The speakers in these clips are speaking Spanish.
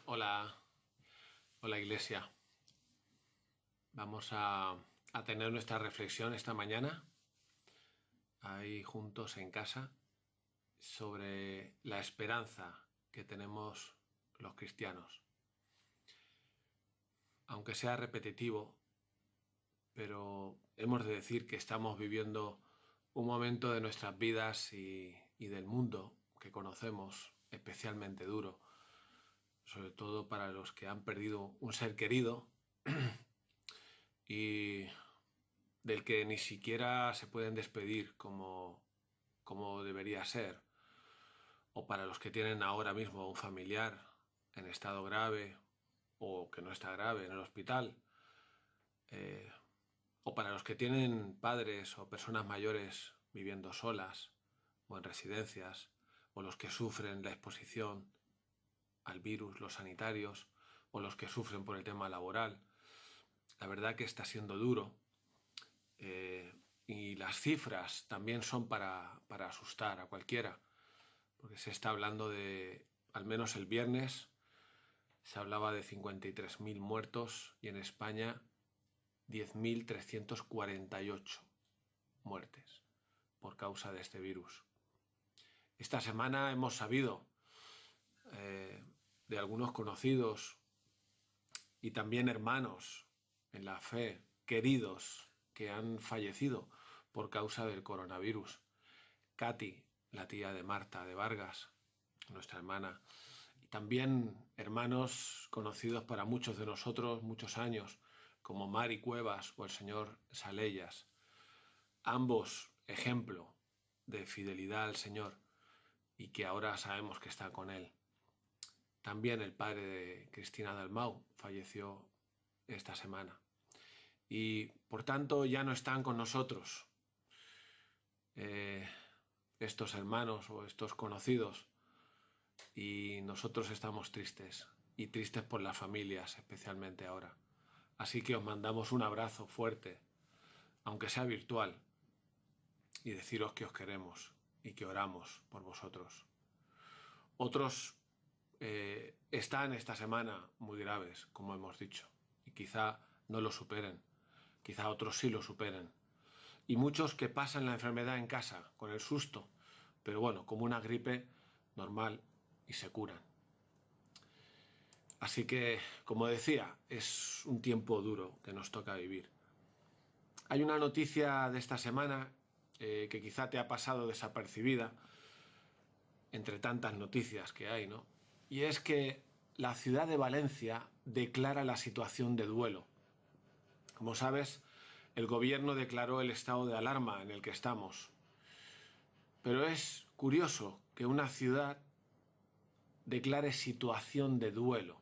Hola, hola Iglesia. Vamos a tener nuestra reflexión esta mañana, ahí juntos en casa, sobre la esperanza que tenemos los cristianos. Aunque sea repetitivo, pero hemos de decir que estamos viviendo un momento de nuestras vidas y del mundo que conocemos especialmente duro, sobre todo para los que han perdido un ser querido y del que ni siquiera se pueden despedir como debería ser, o para los que tienen ahora mismo un familiar en estado grave o que no está grave en el hospital, o para los que tienen padres o personas mayores viviendo solas o en residencias, o los que sufren la exposición al virus, los sanitarios, o los que sufren por el tema laboral. La verdad que está siendo duro. Y las cifras también son para asustar a cualquiera, porque se está hablando de, al menos el viernes, se hablaba de 53.000 muertos y en España 10.348 muertes por causa de este virus. Esta semana hemos sabido de algunos conocidos y también hermanos en la fe, queridos, que han fallecido por causa del coronavirus. Katy, la tía de Marta de Vargas, nuestra hermana, y también hermanos conocidos para muchos de nosotros muchos años, como Mari Cuevas o el señor Salellas. Ambos ejemplo de fidelidad al Señor y que ahora sabemos que está con Él. También el padre de Cristina Dalmau falleció esta semana. Y por tanto ya no están con nosotros estos hermanos o estos conocidos, y nosotros estamos tristes, y tristes por las familias especialmente ahora. Así que os mandamos un abrazo fuerte, aunque sea virtual, y deciros que os queremos y que oramos por vosotros. Otros están esta semana muy graves, como hemos dicho, y quizá no lo superen, quizá otros sí lo superen. Y muchos que pasan la enfermedad en casa, con el susto, pero bueno, como una gripe normal, y se curan. Así que, como decía, es un tiempo duro que nos toca vivir. Hay una noticia de esta semana que quizá te ha pasado desapercibida, entre tantas noticias que hay, ¿no? Y es que la ciudad de Valencia declara la situación de duelo. Como sabes, el gobierno declaró el estado de alarma en el que estamos. Pero es curioso que una ciudad declare situación de duelo.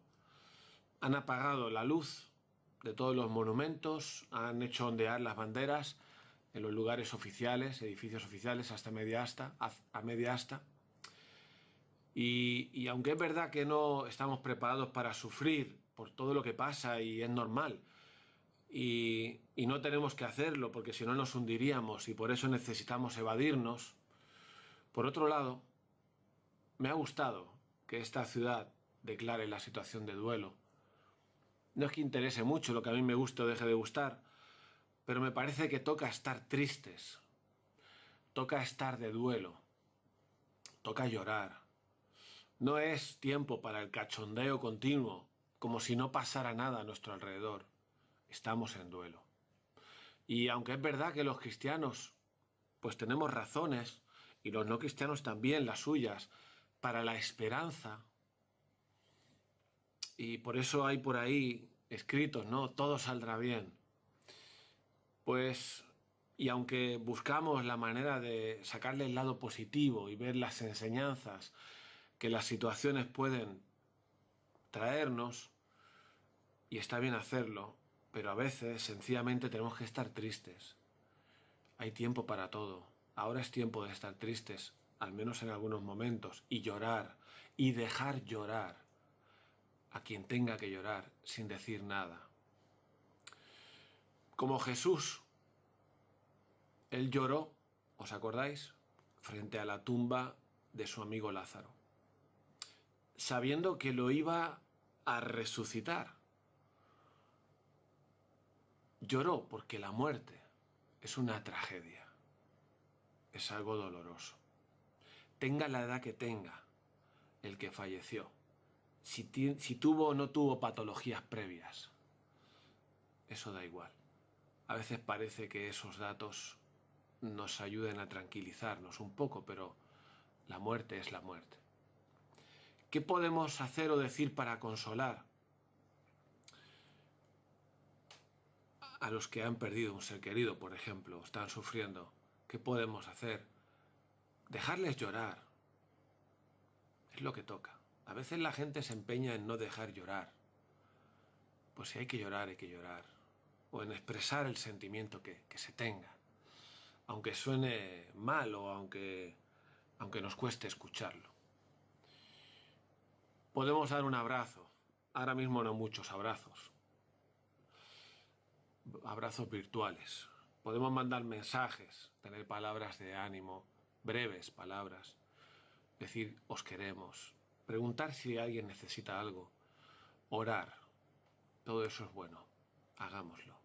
Han apagado la luz de todos los monumentos, han hecho ondear las banderas en los lugares oficiales, edificios oficiales, a media asta. Y aunque es verdad que no estamos preparados para sufrir por todo lo que pasa y es normal, y no tenemos que hacerlo porque si no nos hundiríamos y por eso necesitamos evadirnos, por otro lado, me ha gustado que esta ciudad declare la situación de duelo. No es que interese mucho lo que a mí me guste o deje de gustar, pero me parece que toca estar tristes, toca estar de duelo, toca llorar. No es tiempo para el cachondeo continuo, como si no pasara nada a nuestro alrededor. Estamos en duelo. Y aunque es verdad que los cristianos, pues tenemos razones, y los no cristianos también las suyas, para la esperanza, y por eso hay por ahí escritos, ¿no? Todo saldrá bien. Pues, y aunque buscamos la manera de sacarle el lado positivo y ver las enseñanzas que las situaciones pueden traernos, y está bien hacerlo, pero a veces sencillamente tenemos que estar tristes. Hay tiempo para todo. Ahora es tiempo de estar tristes, al menos en algunos momentos, y llorar, y dejar llorar a quien tenga que llorar sin decir nada. Como Jesús, él lloró, ¿os acordáis?, frente a la tumba de su amigo Lázaro, sabiendo que lo iba a resucitar. Lloró porque la muerte es una tragedia, es algo doloroso. Tenga la edad que tenga el que falleció, si tuvo o no tuvo patologías previas, eso da igual. A veces parece que esos datos nos ayuden a tranquilizarnos un poco, pero la muerte es la muerte. ¿Qué podemos hacer o decir para consolar a los que han perdido un ser querido, por ejemplo, están sufriendo? ¿Qué podemos hacer? Dejarles llorar. Es lo que toca. A veces la gente se empeña en no dejar llorar. Pues si hay que llorar, hay que llorar. O en expresar el sentimiento que se tenga. Aunque suene mal o aunque nos cueste escucharlo. Podemos dar un abrazo. Ahora mismo no muchos abrazos. Abrazos virtuales. Podemos mandar mensajes, tener palabras de ánimo, breves palabras. Decir, os queremos. Preguntar si alguien necesita algo. Orar. Todo eso es bueno. Hagámoslo.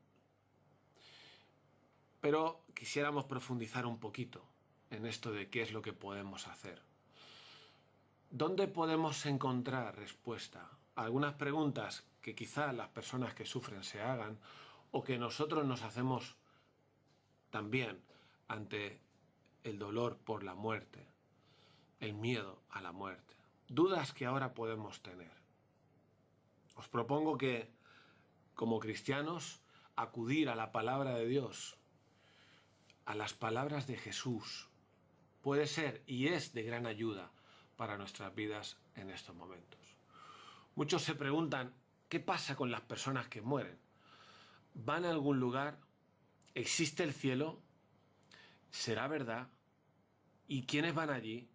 Pero quisiéramos profundizar un poquito en esto de qué es lo que podemos hacer. ¿Dónde podemos encontrar respuesta a algunas preguntas que quizá las personas que sufren se hagan o que nosotros nos hacemos también ante el dolor por la muerte, el miedo a la muerte? Dudas que ahora podemos tener. Os propongo que, como cristianos, acudir a la palabra de Dios, a las palabras de Jesús, puede ser y es de gran ayuda para nuestras vidas en estos momentos. Muchos se preguntan, ¿qué pasa con las personas que mueren? ¿Van a algún lugar? ¿Existe el cielo? ¿Será verdad? ¿Y quiénes van allí?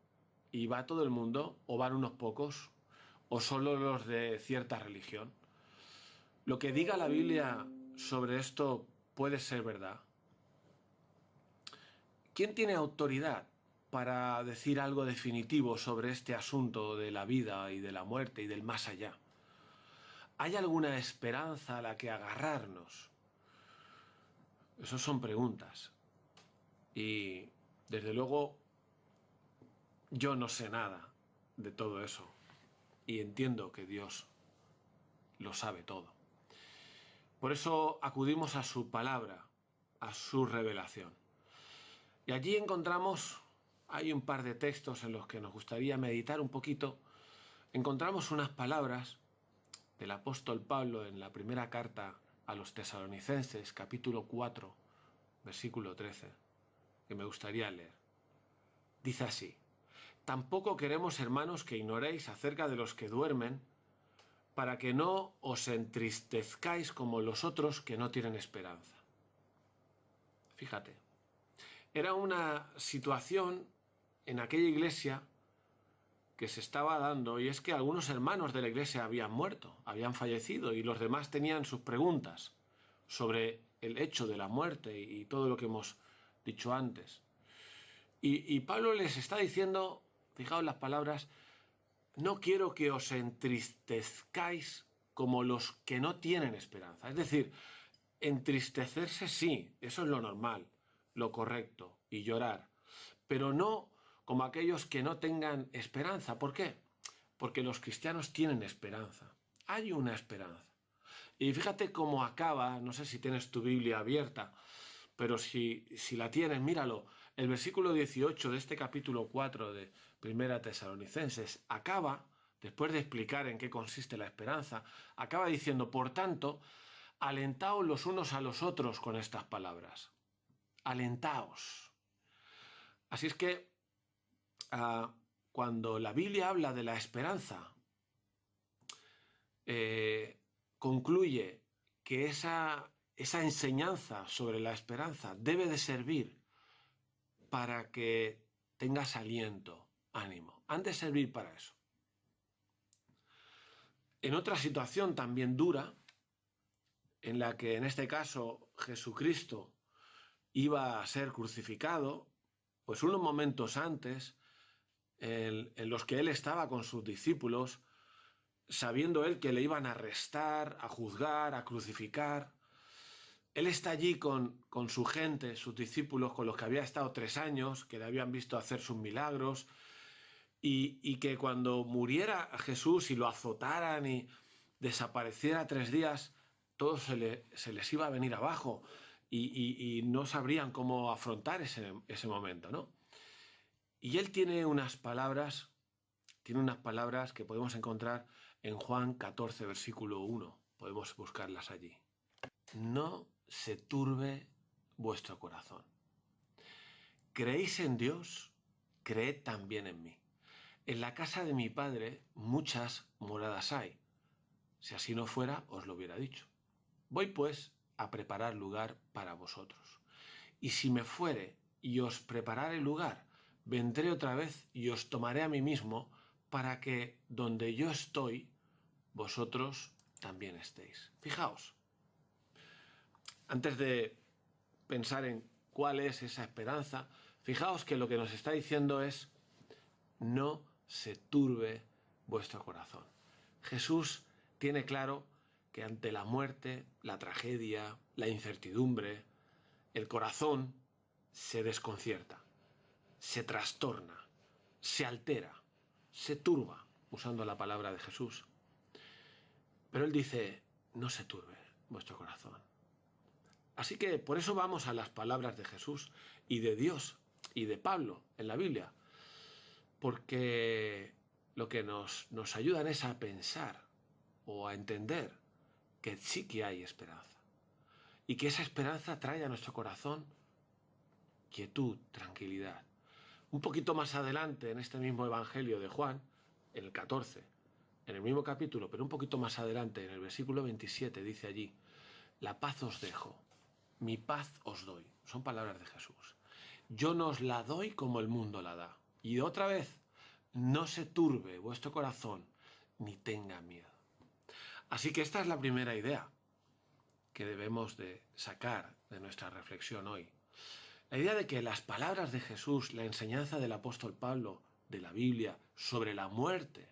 ¿Y va todo el mundo? ¿O van unos pocos? ¿O solo los de cierta religión? ¿Lo que diga la Biblia sobre esto puede ser verdad? ¿Quién tiene autoridad para decir algo definitivo sobre este asunto de la vida y de la muerte y del más allá? ¿Hay alguna esperanza a la que agarrarnos? Esas son preguntas. Y desde luego yo no sé nada de todo eso. Y entiendo que Dios lo sabe todo. Por eso acudimos a su palabra, a su revelación. Y allí encontramos, hay un par de textos en los que nos gustaría meditar un poquito. Encontramos unas palabras del apóstol Pablo en la primera carta a los Tesalonicenses, capítulo 4, versículo 13, que me gustaría leer. Dice así: tampoco queremos, hermanos, que ignoréis acerca de los que duermen, para que no os entristezcáis como los otros que no tienen esperanza. Fíjate, era una situación en aquella iglesia que se estaba dando, y es que algunos hermanos de la iglesia habían muerto, habían fallecido, y los demás tenían sus preguntas sobre el hecho de la muerte y todo lo que hemos dicho antes. Y Pablo les está diciendo, fijaos las palabras, no quiero que os entristezcáis como los que no tienen esperanza. Es decir, entristecerse sí, eso es lo normal, lo correcto, y llorar, pero no como aquellos que no tengan esperanza. ¿Por qué? Porque los cristianos tienen esperanza. Hay una esperanza. Y fíjate cómo acaba, no sé si tienes tu Biblia abierta, pero si la tienes, míralo. El versículo 18 de este capítulo 4 de Primera Tesalonicenses acaba, después de explicar en qué consiste la esperanza, acaba diciendo, por tanto, alentaos los unos a los otros con estas palabras. Alentaos. Así es que cuando la Biblia habla de la esperanza, concluye que esa enseñanza sobre la esperanza debe de servir para que tengas aliento, ánimo. Han de servir para eso. En otra situación también dura, en la que en este caso Jesucristo iba a ser crucificado, pues unos momentos antes, en los que él estaba con sus discípulos, sabiendo él que le iban a arrestar, a juzgar, a crucificar. Él está allí con su gente, sus discípulos, con los que había estado 3 años, que le habían visto hacer sus milagros, y que cuando muriera a Jesús y lo azotaran y desapareciera 3 días, todo se les iba a venir abajo y no sabrían cómo afrontar ese momento, ¿no? Y él tiene unas palabras que podemos encontrar en Juan 14, versículo 1. Podemos buscarlas allí. No se turbe vuestro corazón. ¿Creéis en Dios? Creed también en mí. En la casa de mi Padre muchas moradas hay. Si así no fuera, os lo hubiera dicho. Voy pues a preparar lugar para vosotros. Y si me fuere y os preparare lugar, vendré otra vez y os tomaré a mí mismo, para que donde yo estoy, vosotros también estéis. Fijaos, antes de pensar en cuál es esa esperanza, fijaos que lo que nos está diciendo es: no se turbe vuestro corazón. Jesús tiene claro que ante la muerte, la tragedia, la incertidumbre, el corazón se desconcierta, se trastorna, se altera, se turba, usando la palabra de Jesús. Pero él dice: no se turbe vuestro corazón. Así que por eso vamos a las palabras de Jesús y de Dios y de Pablo en la Biblia, porque lo que nos ayudan es a pensar o a entender que sí que hay esperanza, y que esa esperanza trae a nuestro corazón quietud, tranquilidad. Un poquito más adelante, en este mismo Evangelio de Juan, en el 14, en el mismo capítulo, pero un poquito más adelante, en el versículo 27, dice allí: la paz os dejo, mi paz os doy. Son palabras de Jesús. Yo no os la doy como el mundo la da. Y otra vez, no se turbe vuestro corazón, ni tenga miedo. Así que esta es la primera idea que debemos de sacar de nuestra reflexión hoy. La idea de que las palabras de Jesús, la enseñanza del apóstol Pablo, de la Biblia, sobre la muerte,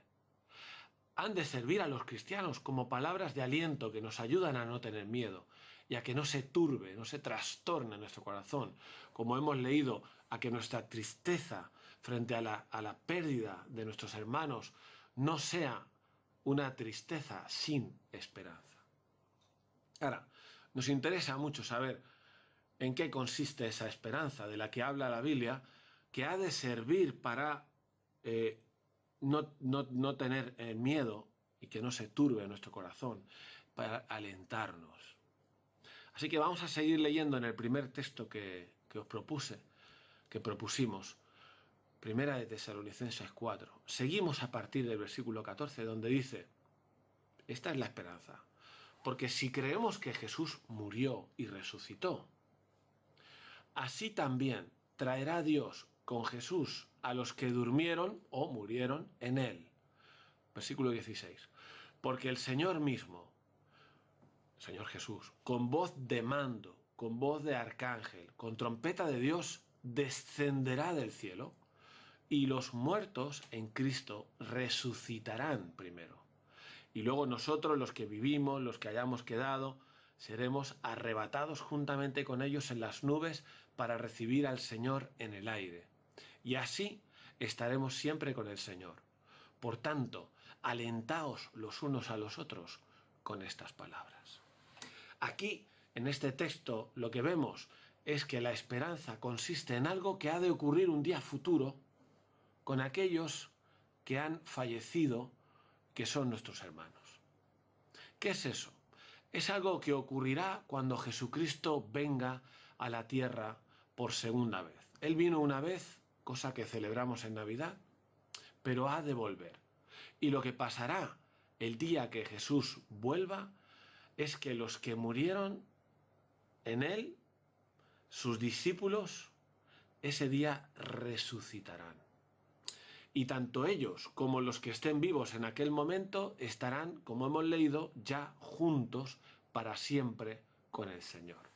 han de servir a los cristianos como palabras de aliento que nos ayudan a no tener miedo y a que no se turbe, no se trastorne nuestro corazón, como hemos leído, a que nuestra tristeza frente a la pérdida de nuestros hermanos no sea una tristeza sin esperanza. Ahora, nos interesa mucho saber en qué consiste esa esperanza de la que habla la Biblia, que ha de servir para no tener miedo y que no se turbe nuestro corazón, para alentarnos. Así que vamos a seguir leyendo en el primer texto que os propusimos, Primera de Tesalonicenses 4. Seguimos a partir del versículo 14, donde dice: esta es la esperanza, porque si creemos que Jesús murió y resucitó, así también traerá Dios con Jesús a los que durmieron o murieron en él. Versículo 16. Porque el Señor mismo, el Señor Jesús, con voz de mando, con voz de arcángel, con trompeta de Dios, descenderá del cielo, y los muertos en Cristo resucitarán primero. Y luego nosotros, los que vivimos, los que hayamos quedado, seremos arrebatados juntamente con ellos en las nubes para recibir al Señor en el aire. Y así estaremos siempre con el Señor. Por tanto, alentaos los unos a los otros con estas palabras. Aquí, en este texto, lo que vemos es que la esperanza consiste en algo que ha de ocurrir un día futuro con aquellos que han fallecido, que son nuestros hermanos. ¿Qué es eso? Es algo que ocurrirá cuando Jesucristo venga a la tierra por segunda vez. Él vino una vez, cosa que celebramos en Navidad, pero ha de volver. Y lo que pasará el día que Jesús vuelva es que los que murieron en él, sus discípulos, ese día resucitarán. Y tanto ellos como los que estén vivos en aquel momento estarán, como hemos leído, ya juntos para siempre con el Señor.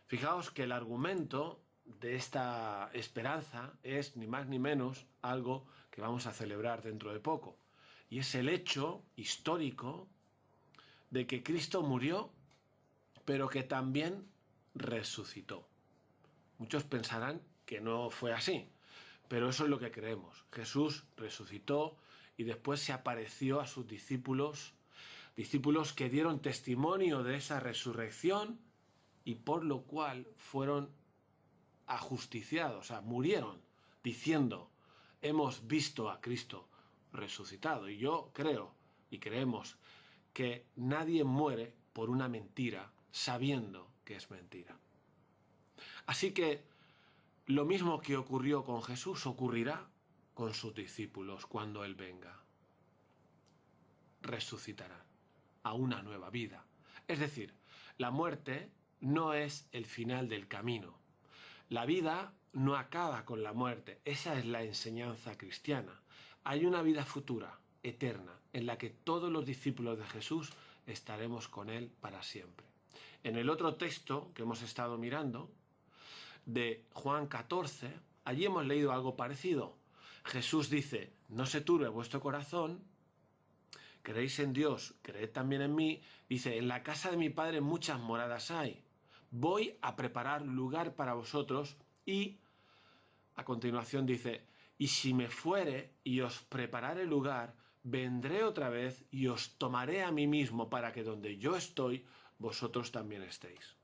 Fijaos que el argumento de esta esperanza es ni más ni menos algo que vamos a celebrar dentro de poco. y es el hecho histórico de que Cristo murió, pero que también resucitó. Muchos pensarán que no fue así, pero eso es lo que creemos. Jesús resucitó y después se apareció a sus discípulos, discípulos que dieron testimonio de esa resurrección y por lo cual fueron ajusticiados, o sea, murieron diciendo, hemos visto a Cristo resucitado. Y yo creo y creemos que nadie muere por una mentira sabiendo que es mentira. Así que lo mismo que ocurrió con Jesús ocurrirá con sus discípulos cuando Él venga. Resucitarán a una nueva vida. Es decir, la muerte no es el final del camino. La vida no acaba con la muerte. Esa es la enseñanza cristiana. Hay una vida futura, eterna, en la que todos los discípulos de Jesús estaremos con Él para siempre. En el otro texto que hemos estado mirando, de Juan 14, allí hemos leído algo parecido. Jesús dice, no se turbe vuestro corazón, creéis en Dios, creed también en mí. Dice, en la casa de mi Padre muchas moradas hay. Voy a preparar lugar para vosotros y a continuación dice, y si me fuere y os preparare lugar, vendré otra vez y os tomaré a mí mismo para que donde yo estoy, vosotros también estéis.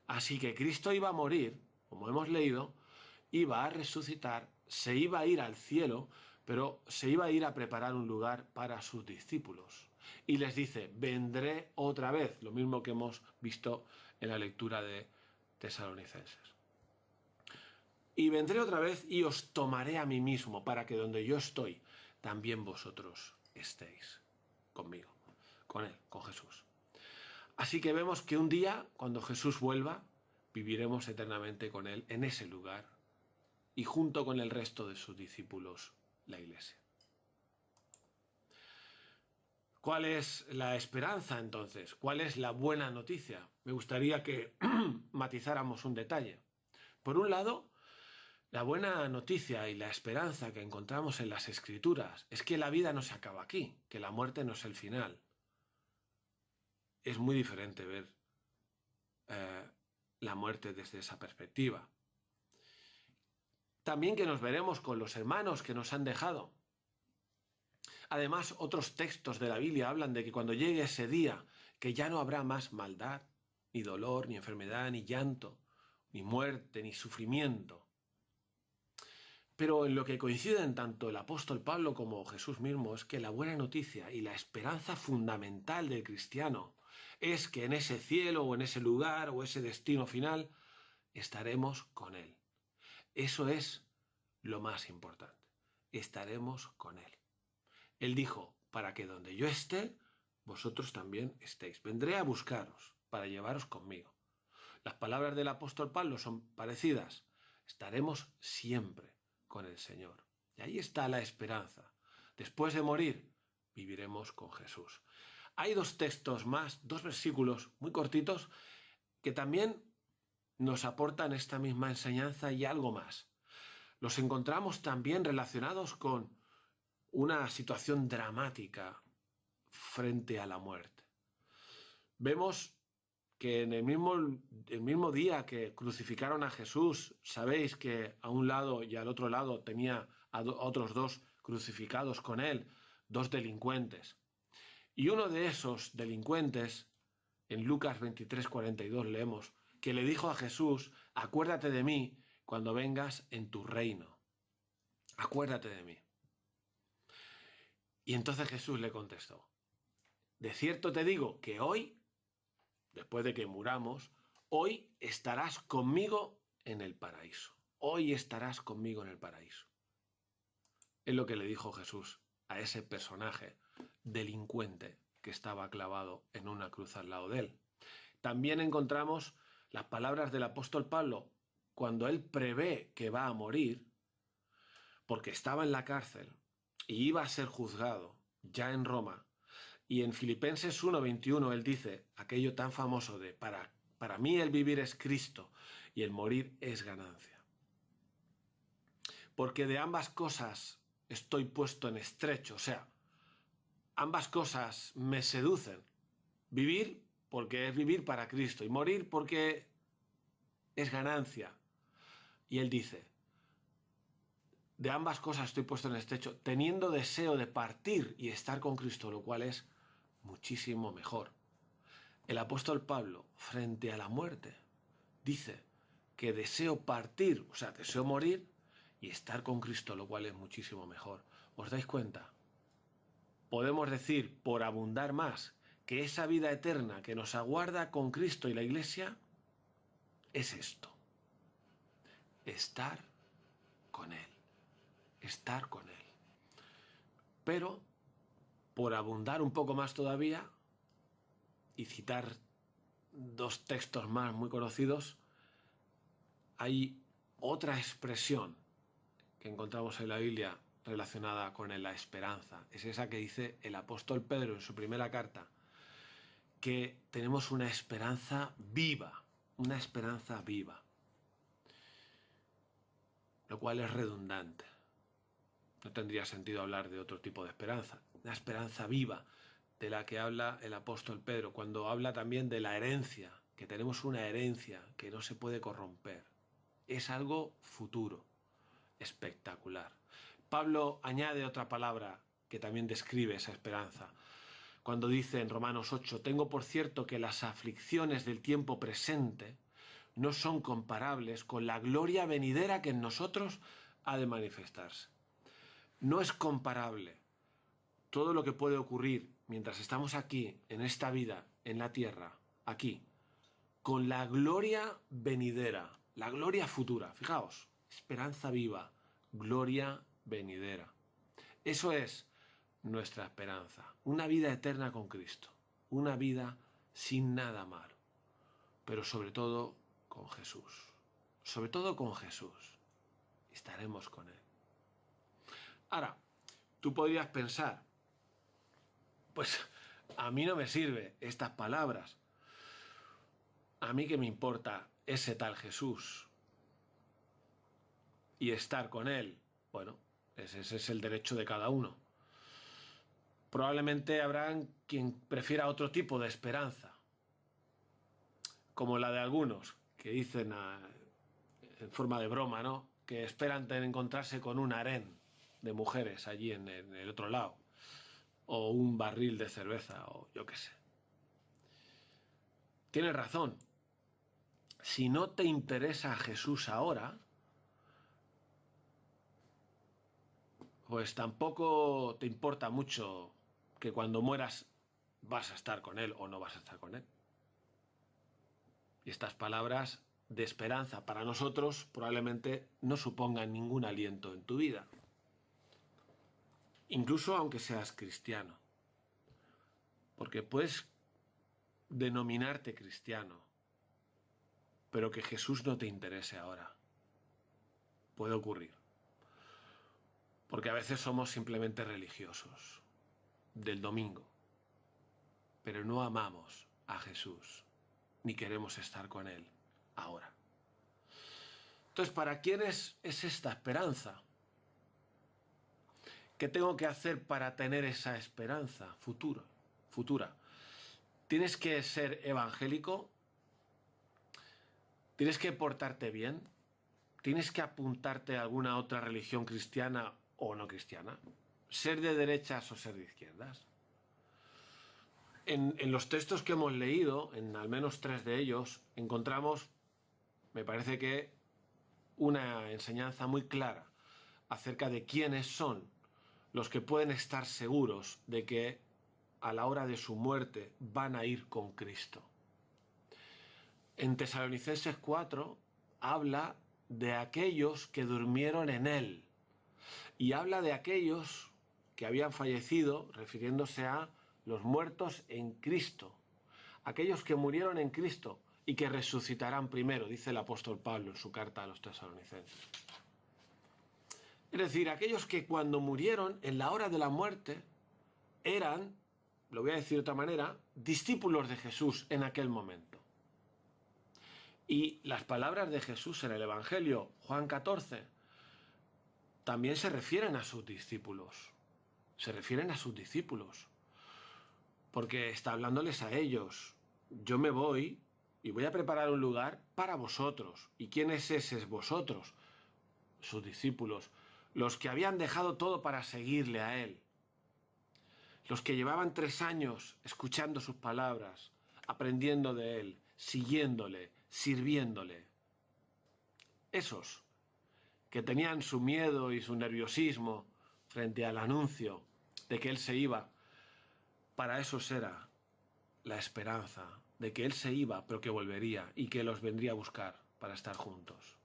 Así que Cristo iba a morir, como hemos leído, iba a resucitar, se iba a ir al cielo, pero se iba a ir a preparar un lugar para sus discípulos. Y les dice, vendré otra vez, lo mismo que hemos visto en la lectura de Tesalonicenses. Y vendré otra vez y os tomaré a mí mismo, para que donde yo estoy, también vosotros estéis conmigo, con Él, con Jesús. Así que vemos que un día, cuando Jesús vuelva, viviremos eternamente con Él en ese lugar y junto con el resto de sus discípulos, la Iglesia. ¿Cuál es la esperanza entonces? ¿Cuál es la buena noticia? Me gustaría que matizáramos un detalle. Por un lado, la buena noticia y la esperanza que encontramos en las Escrituras es que la vida no se acaba aquí, que la muerte no es el final. Es muy diferente ver la muerte desde esa perspectiva. También que nos veremos con los hermanos que nos han dejado. Además, otros textos de la Biblia hablan de que cuando llegue ese día, que ya no habrá más maldad, ni dolor, ni enfermedad, ni llanto, ni muerte, ni sufrimiento. Pero en lo que coinciden tanto el apóstol Pablo como Jesús mismo es que la buena noticia y la esperanza fundamental del cristiano es que en ese cielo o en ese lugar o ese destino final estaremos con Él. Eso es lo más importante. Estaremos con Él. Él dijo, para que donde yo esté, vosotros también estéis. Vendré a buscaros para llevaros conmigo. Las palabras del apóstol Pablo son parecidas. Estaremos siempre con el Señor. Y ahí está la esperanza. Después de morir, viviremos con Jesús. Hay dos textos más, dos versículos muy cortitos, que también nos aportan esta misma enseñanza y algo más. Los encontramos también relacionados con una situación dramática frente a la muerte. Vemos que en el mismo día que crucificaron a Jesús, sabéis que a un lado y al otro lado tenía a otros dos crucificados con él, dos delincuentes. Y uno de esos delincuentes, en Lucas 23:42 leemos, que le dijo a Jesús, acuérdate de mí cuando vengas en tu reino. Acuérdate de mí. Y entonces Jesús le contestó, de cierto te digo que hoy, después de que muramos, hoy estarás conmigo en el paraíso. Hoy estarás conmigo en el paraíso. Es lo que le dijo Jesús a ese personaje delincuente que estaba clavado en una cruz al lado de él. También encontramos las palabras del apóstol Pablo cuando él prevé que va a morir, porque estaba en la cárcel y iba a ser juzgado ya en Roma. Y en Filipenses 1:21 él dice aquello tan famoso de para mí el vivir es Cristo y el morir es ganancia. Porque de ambas cosas estoy puesto en estrecho, o sea, Ambas cosas me seducen. Vivir porque es vivir para Cristo y morir porque es ganancia. Y él dice, de ambas cosas estoy puesto en este hecho, teniendo deseo de partir y estar con Cristo, lo cual es muchísimo mejor. El apóstol Pablo, frente a la muerte, dice que deseo partir, o sea, deseo morir y estar con Cristo, lo cual es muchísimo mejor. ¿Os dais cuenta? Podemos decir, por abundar más, que esa vida eterna que nos aguarda con Cristo y la Iglesia es esto: estar con Él, estar con Él. Pero, por abundar un poco más todavía, y citar dos textos más muy conocidos, hay otra expresión que encontramos en la Biblia relacionada con la esperanza. Es esa que dice el apóstol Pedro en su primera carta, que tenemos una esperanza viva, lo cual es redundante. No tendría sentido hablar de otro tipo de esperanza, una esperanza viva de la que habla el apóstol Pedro, cuando habla también de la herencia, que tenemos una herencia que no se puede corromper. Es algo futuro, espectacular. Pablo añade otra palabra que también describe esa esperanza, cuando dice en Romanos 8, tengo por cierto que las aflicciones del tiempo presente no son comparables con la gloria venidera que en nosotros ha de manifestarse. No es comparable todo lo que puede ocurrir mientras estamos aquí, en esta vida, en la tierra, aquí, con la gloria venidera, la gloria futura. Fijaos, esperanza viva, gloria venidera. Eso es nuestra esperanza, una vida eterna con Cristo, una vida sin nada malo, pero sobre todo con Jesús. Sobre todo con Jesús. Estaremos con Él. Ahora, tú podrías pensar, pues a mí no me sirve estas palabras. A mí qué me importa ese tal Jesús y estar con Él. Bueno, ese es el derecho de cada uno. Probablemente habrá quien prefiera otro tipo de esperanza, como la de algunos, que dicen en forma de broma, ¿no?, que esperan encontrarse con un harén de mujeres allí en el otro lado, o un barril de cerveza, o yo qué sé. Tienes razón. Si no te interesa Jesús ahora, pues tampoco te importa mucho que cuando mueras vas a estar con Él o no vas a estar con Él. Y estas palabras de esperanza para nosotros probablemente no supongan ningún aliento en tu vida, incluso aunque seas cristiano, porque puedes denominarte cristiano, pero que Jesús no te interese ahora. Puede ocurrir, porque a veces somos simplemente religiosos del domingo, pero no amamos a Jesús ni queremos estar con Él ahora. Entonces, ¿para quién es esta esperanza? ¿Qué tengo que hacer para tener esa esperanza futura? ¿Tienes que ser evangélico? ¿Tienes que portarte bien? ¿Tienes que apuntarte a alguna otra religión cristiana o no cristiana? ¿Ser de derechas o ser de izquierdas? En los textos que hemos leído, en al menos 3 de ellos, encontramos, me parece que, una enseñanza muy clara acerca de quiénes son los que pueden estar seguros de que a la hora de su muerte van a ir con Cristo. En Tesalonicenses 4 habla de aquellos que durmieron en Él y habla de aquellos que habían fallecido, refiriéndose a los muertos en Cristo, aquellos que murieron en Cristo y que resucitarán primero, dice el apóstol Pablo en su carta a los tesalonicenses. Es decir, aquellos que cuando murieron en la hora de la muerte eran, lo voy a decir de otra manera, discípulos de Jesús en aquel momento. Y las palabras de Jesús en el Evangelio, Juan 14, también se refieren a sus discípulos. Se refieren a sus discípulos. porque está hablándoles a ellos. Yo me voy y voy a preparar un lugar para vosotros. ¿Y quién es ese vosotros? Sus discípulos, los que habían dejado todo para seguirle a él, los que llevaban 3 años escuchando sus palabras, aprendiendo de él, siguiéndole, sirviéndole. Esos que tenían su miedo y su nerviosismo frente al anuncio de que él se iba, para esos era la esperanza de que él se iba, pero que volvería y que los vendría a buscar para estar juntos.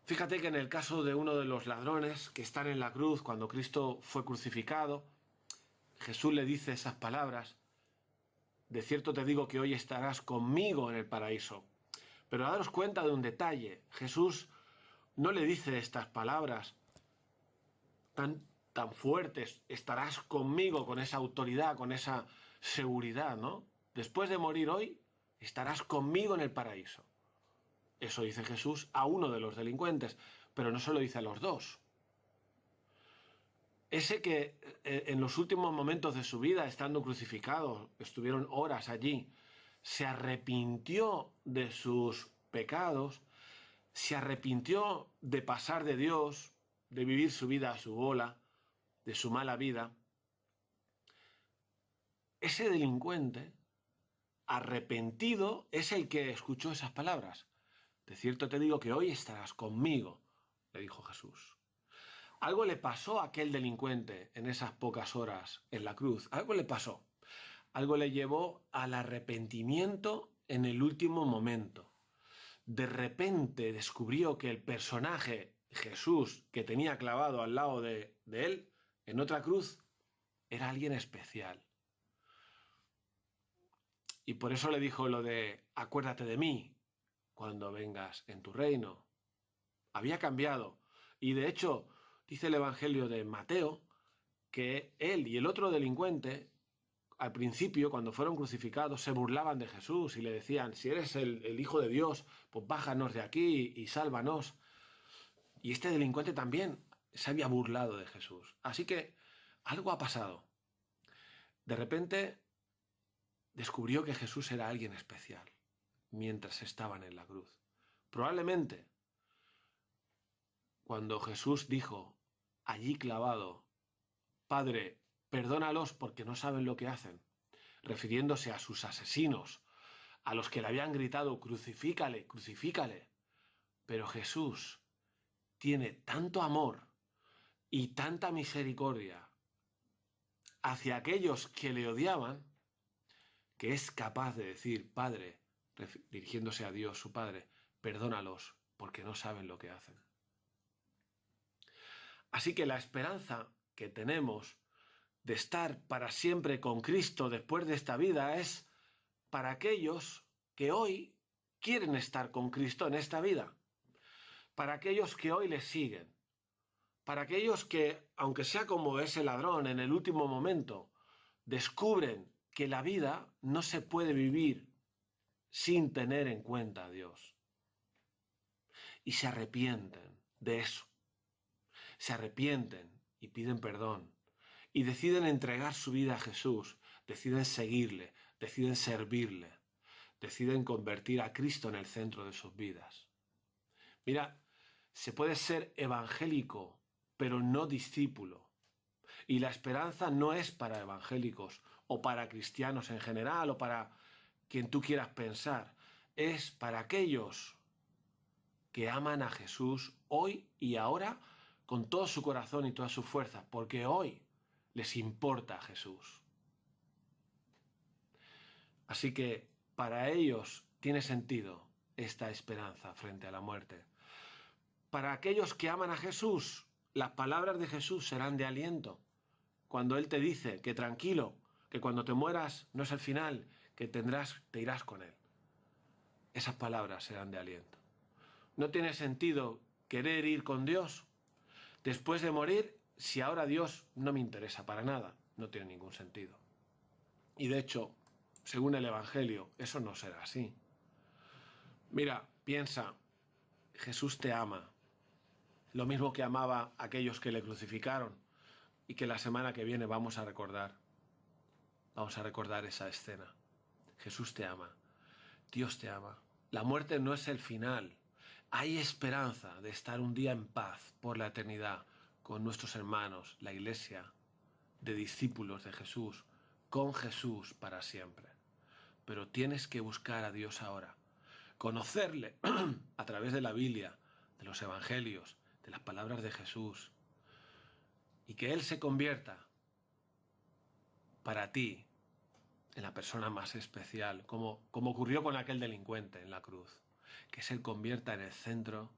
Fíjate que en el caso de uno de los ladrones que están en la cruz, cuando Cristo fue crucificado, Jesús le dice esas palabras: de cierto te digo que hoy estarás conmigo en el paraíso. Pero daros cuenta de un detalle: Jesús no le dice estas palabras tan fuertes, estarás conmigo, con esa autoridad, con esa seguridad, ¿no? Después de morir hoy, estarás conmigo en el paraíso. Eso dice Jesús a uno de los delincuentes, pero no se lo dice a los dos. Ese que en los últimos momentos de su vida, estando crucificado, estuvieron horas allí, se arrepintió de sus pecados, se arrepintió de pasar de Dios, de vivir su vida a su bola, de su mala vida. Ese delincuente arrepentido es el que escuchó esas palabras. De cierto te digo que hoy estarás conmigo, le dijo Jesús. Algo le pasó a aquel delincuente en esas pocas horas en la cruz. Algo le pasó. Algo le llevó al arrepentimiento en el último momento. De repente descubrió que el personaje Jesús que tenía clavado al lado de él en otra cruz era alguien especial. Y por eso le dijo lo de acuérdate de mí cuando vengas en tu reino. Había cambiado. Y de hecho, dice el Evangelio de Mateo que él y el otro delincuente, al principio, cuando fueron crucificados, se burlaban de Jesús y le decían: si eres el Hijo de Dios, pues bájanos de aquí y sálvanos. Y este delincuente también se había burlado de Jesús. Así que algo ha pasado. De repente descubrió que Jesús era alguien especial mientras estaban en la cruz. Probablemente cuando Jesús dijo allí clavado: Padre, perdónalos porque no saben lo que hacen, refiriéndose a sus asesinos, a los que le habían gritado: crucifícale, crucifícale. Pero Jesús tiene tanto amor y tanta misericordia hacia aquellos que le odiaban, que es capaz de decir: Padre, dirigiéndose a Dios su Padre, perdónalos porque no saben lo que hacen. Así que la esperanza que tenemos de estar para siempre con Cristo después de esta vida es para aquellos que hoy quieren estar con Cristo en esta vida, para aquellos que hoy le siguen, para aquellos que, aunque sea como ese ladrón en el último momento, descubren que la vida no se puede vivir sin tener en cuenta a Dios. Y se arrepienten de eso. Se arrepienten y piden perdón. Y deciden entregar su vida a Jesús, deciden seguirle, deciden servirle, deciden convertir a Cristo en el centro de sus vidas. Mira, se puede ser evangélico, pero no discípulo. Y la esperanza no es para evangélicos o para cristianos en general o para quien tú quieras pensar. Es para aquellos que aman a Jesús hoy y ahora con todo su corazón y toda su fuerza, porque hoy les importa a Jesús. Así que para ellos tiene sentido esta esperanza frente a la muerte. Para aquellos que aman a Jesús, las palabras de Jesús serán de aliento. Cuando Él te dice que tranquilo, que cuando te mueras no es el final, que te irás con Él. Esas palabras serán de aliento. No tiene sentido querer ir con Dios después de morir si ahora Dios no me interesa para nada. No tiene ningún sentido. Y de hecho, según el Evangelio, eso no será así. Mira, piensa, Jesús te ama, lo mismo que amaba a aquellos que le crucificaron y que la semana que viene vamos a recordar. Vamos a recordar esa escena. Jesús te ama, Dios te ama. La muerte no es el final. Hay esperanza de estar un día en paz por la eternidad con nuestros hermanos, la Iglesia, de discípulos de Jesús, con Jesús para siempre. Pero tienes que buscar a Dios ahora, conocerle a través de la Biblia, de los Evangelios, de las palabras de Jesús, y que Él se convierta para ti en la persona más especial, como ocurrió con aquel delincuente en la cruz, que se convierta en el centro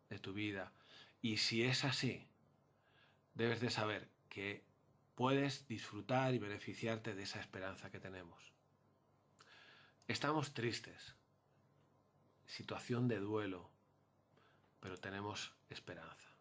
de tu vida. Y si es así, debes de saber que puedes disfrutar y beneficiarte de esa esperanza que tenemos. Estamos tristes, situación de duelo, pero tenemos esperanza.